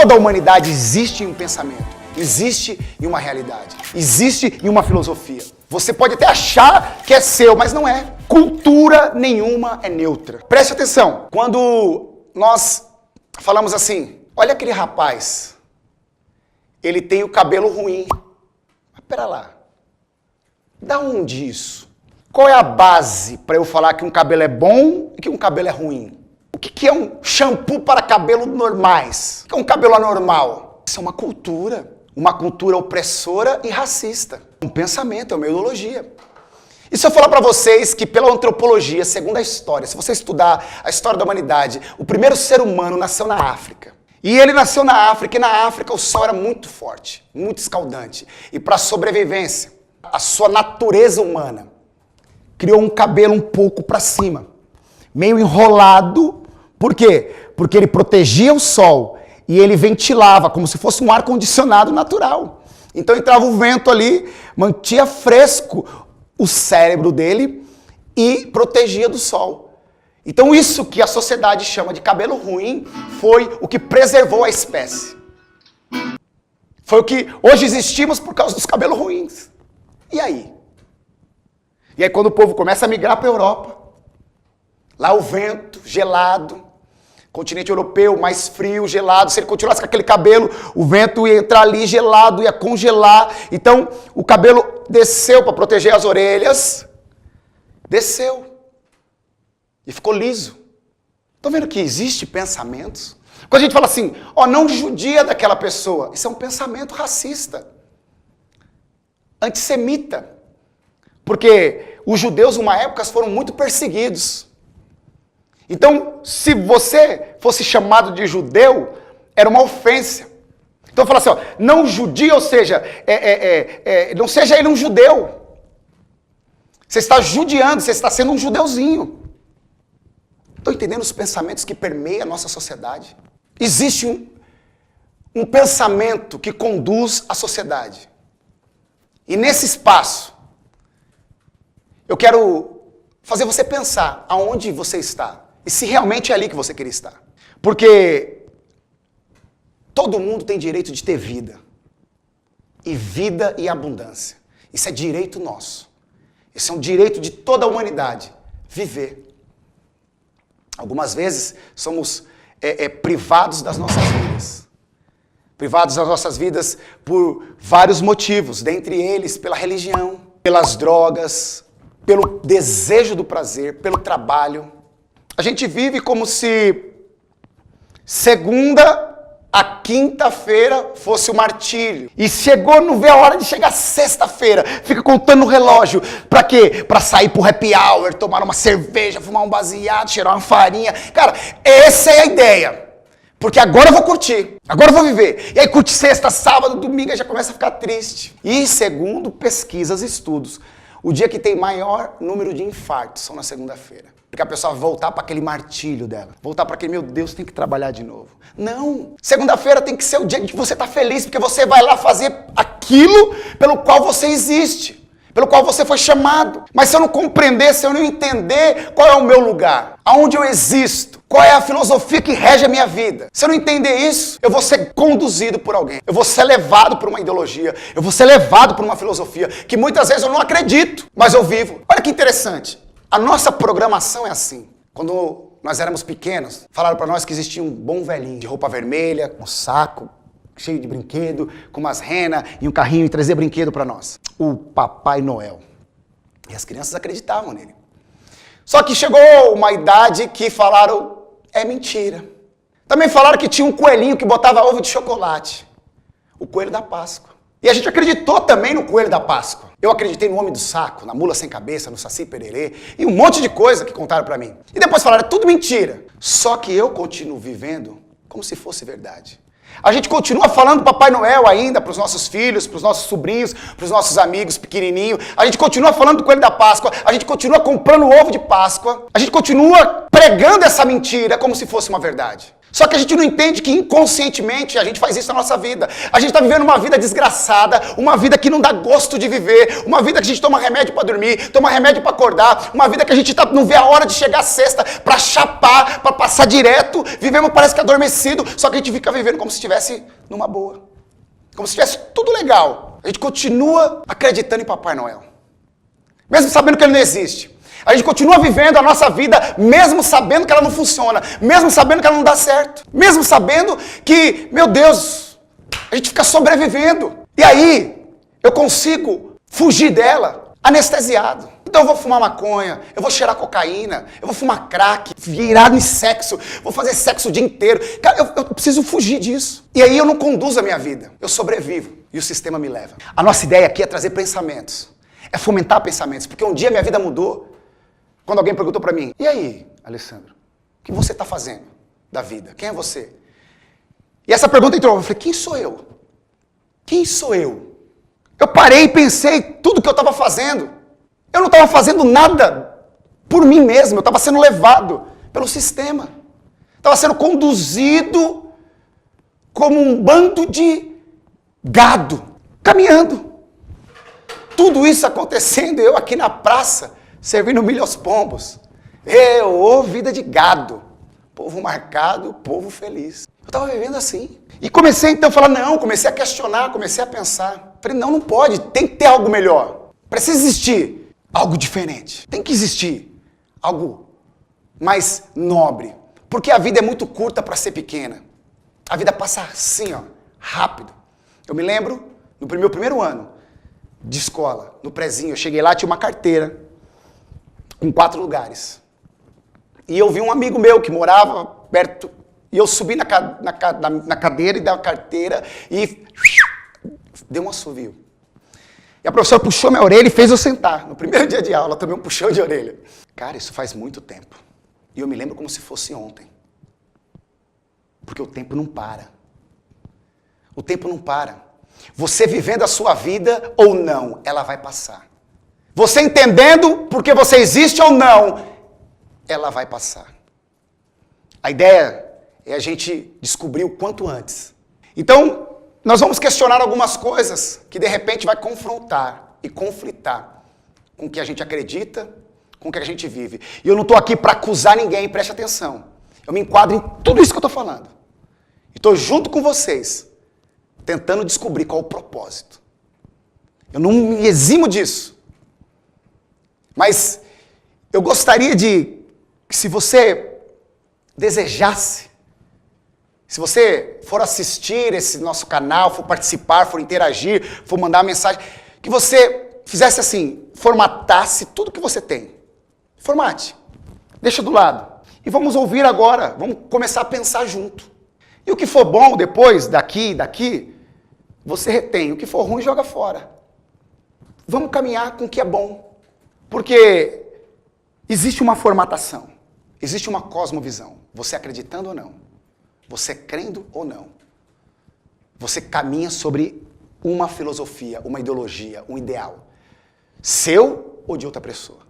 toda a humanidade existe em um pensamento, existe em uma realidade, existe em uma filosofia. Você pode até achar que é seu, mas não é. Cultura nenhuma é neutra. Preste atenção, quando nós falamos assim, olha aquele rapaz, ele tem o cabelo ruim. Mas pera lá, da onde isso? Qual é a base para eu falar que um cabelo é bom e que um cabelo é ruim? O que é um shampoo para cabelos normais? O que é um cabelo anormal? Isso é uma cultura opressora e racista. Um pensamento, é uma ideologia. E se eu falar para vocês que pela antropologia, segundo a história, se você estudar a história da humanidade, o primeiro ser humano nasceu na África. E ele nasceu na África, e na África o sol era muito forte, muito escaldante. E para sobrevivência, a sua natureza humana criou um cabelo um pouco para cima, meio enrolado. Por quê? Porque ele protegia o sol e ele ventilava como se fosse um ar-condicionado natural. Então entrava o vento ali, mantinha fresco o cérebro dele e protegia do sol. Então isso que a sociedade chama de cabelo ruim foi o que preservou a espécie. Foi o que hoje existimos por causa dos cabelos ruins. E aí? E aí quando o povo começa a migrar para a Europa, lá o vento gelado, continente europeu mais frio, gelado, se ele continuasse com aquele cabelo, o vento ia entrar ali gelado, ia congelar. Então o cabelo desceu para proteger as orelhas, desceu e ficou liso. Estão vendo que existe pensamentos? Quando a gente fala assim, ó, não judia daquela pessoa, isso é um pensamento racista, antissemita. Porque os judeus, uma época, foram muito perseguidos. Então, se você fosse chamado de judeu, era uma ofensa. Então, fala assim, ó, não judia, ou seja, não seja ele um judeu. Você está judiando, você está sendo um judeuzinho. Estão entendendo os pensamentos que permeiam a nossa sociedade? Existe um pensamento que conduz a sociedade. E nesse espaço, eu quero fazer você pensar aonde você está. E se realmente é ali que você queria estar. Porque todo mundo tem direito de ter vida. E vida e abundância. Isso é direito nosso. Isso é um direito de toda a humanidade. Viver. Algumas vezes somos privados das nossas vidas. Privados das nossas vidas por vários motivos. Dentre eles, pela religião, pelas drogas, pelo desejo do prazer, pelo trabalho. A gente vive como se segunda a quinta-feira fosse o martírio. E chegou, não vê a hora de chegar sexta-feira. Fica contando no relógio. Pra quê? Pra sair pro happy hour, tomar uma cerveja, fumar um baseado, cheirar uma farinha. Cara, essa é a ideia. Porque agora eu vou curtir. Agora eu vou viver. E aí curte sexta, sábado, domingo, aí já começa a ficar triste. E segundo pesquisas e estudos, o dia que tem maior número de infartos são na segunda-feira. Porque a pessoa vai voltar para aquele martírio dela. Voltar para aquele, meu Deus, tem que trabalhar de novo. Não. Segunda-feira tem que ser o dia que você está feliz, porque você vai lá fazer aquilo pelo qual você existe. Pelo qual você foi chamado. Mas se eu não compreender, se eu não entender qual é o meu lugar, aonde eu existo, qual é a filosofia que rege a minha vida, se eu não entender isso, eu vou ser conduzido por alguém. Eu vou ser levado por uma ideologia. Eu vou ser levado por uma filosofia que muitas vezes eu não acredito, mas eu vivo. Olha que interessante. A nossa programação é assim. Quando nós éramos pequenos, falaram para nós que existia um bom velhinho de roupa vermelha, com um saco cheio de brinquedo, com umas renas e um carrinho e trazia brinquedo para nós. O Papai Noel. E as crianças acreditavam nele. Só que chegou uma idade que falaram, é mentira. Também falaram que tinha um coelhinho que botava ovo de chocolate. O coelho da Páscoa. E a gente acreditou também no coelho da Páscoa. Eu acreditei no homem do saco, na mula sem cabeça, no saci pererê e um monte de coisa que contaram pra mim. E depois falaram, é tudo mentira. Só que eu continuo vivendo como se fosse verdade. A gente continua falando do Papai Noel ainda para os nossos filhos, para os nossos sobrinhos, para os nossos amigos pequenininhos. A gente continua falando do coelho da Páscoa. A gente continua comprando ovo de Páscoa. A gente continua pregando essa mentira como se fosse uma verdade. Só que a gente não entende que inconscientemente a gente faz isso na nossa vida. A gente está vivendo uma vida desgraçada, uma vida que não dá gosto de viver, uma vida que a gente toma remédio para dormir, toma remédio para acordar, uma vida que a gente não vê a hora de chegar à sexta para chapar, para passar direto, vivemos parece que adormecido, só que a gente fica vivendo como se estivesse numa boa, como se estivesse tudo legal. A gente continua acreditando em Papai Noel, mesmo sabendo que ele não existe. A gente continua vivendo a nossa vida, mesmo sabendo que ela não funciona, mesmo sabendo que ela não dá certo, mesmo sabendo que, meu Deus, a gente fica sobrevivendo. E aí, eu consigo fugir dela, anestesiado. Então eu vou fumar maconha, eu vou cheirar cocaína, eu vou fumar crack, virar em sexo, vou fazer sexo o dia inteiro. Cara, eu preciso fugir disso. E aí eu não conduzo a minha vida, eu sobrevivo e o sistema me leva. A nossa ideia aqui é trazer pensamentos, é fomentar pensamentos, porque um dia minha vida mudou. Quando alguém perguntou para mim, e aí, Alessandro, o que você está fazendo da vida? Quem é você? E essa pergunta entrou, eu falei, quem sou eu? Quem sou eu? Eu parei e pensei tudo que eu estava fazendo. Eu não estava fazendo nada por mim mesmo, eu estava sendo levado pelo sistema. Estava sendo conduzido como um bando de gado, caminhando. Tudo isso acontecendo, eu aqui na praça, servindo milho aos pombos. Ô, vida de gado. Povo marcado, povo feliz. Eu estava vivendo assim. E comecei então a falar, não, comecei a questionar, comecei a pensar. Falei, não pode, tem que ter algo melhor. Precisa existir algo diferente. Tem que existir algo mais nobre. Porque a vida é muito curta para ser pequena. A vida passa assim, ó, rápido. Eu me lembro, no meu primeiro ano de escola, no prezinho, eu cheguei lá, tinha uma carteira com 4 lugares. E eu vi um amigo meu que morava perto, e eu subi na cadeira e da carteira e deu um assovio. E a professora puxou minha orelha e fez eu sentar. No primeiro dia de aula, tomei um puxão de orelha. Cara, isso faz muito tempo. E eu me lembro como se fosse ontem. Porque o tempo não para. O tempo não para. Você vivendo a sua vida ou não, ela vai passar. Você entendendo porque você existe ou não, ela vai passar. A ideia é a gente descobrir o quanto antes. Então, nós vamos questionar algumas coisas que de repente vai confrontar e conflitar com o que a gente acredita, com o que a gente vive. E eu não estou aqui para acusar ninguém, preste atenção. Eu me enquadro em tudo isso que eu estou falando. E estou junto com vocês, tentando descobrir qual é o propósito. Eu não me eximo disso. Mas eu gostaria de que, se você desejasse, se você for assistir esse nosso canal, for participar, for interagir, for mandar uma mensagem, que você fizesse assim, formatasse tudo que você tem. Formate. Deixa do lado. E vamos ouvir agora, vamos começar a pensar junto. E o que for bom depois, daqui, você retém. O que for ruim, joga fora. Vamos caminhar com o que é bom. Porque existe uma formatação, existe uma cosmovisão. Você acreditando ou não, você crendo ou não, você caminha sobre uma filosofia, uma ideologia, um ideal. Seu ou de outra pessoa.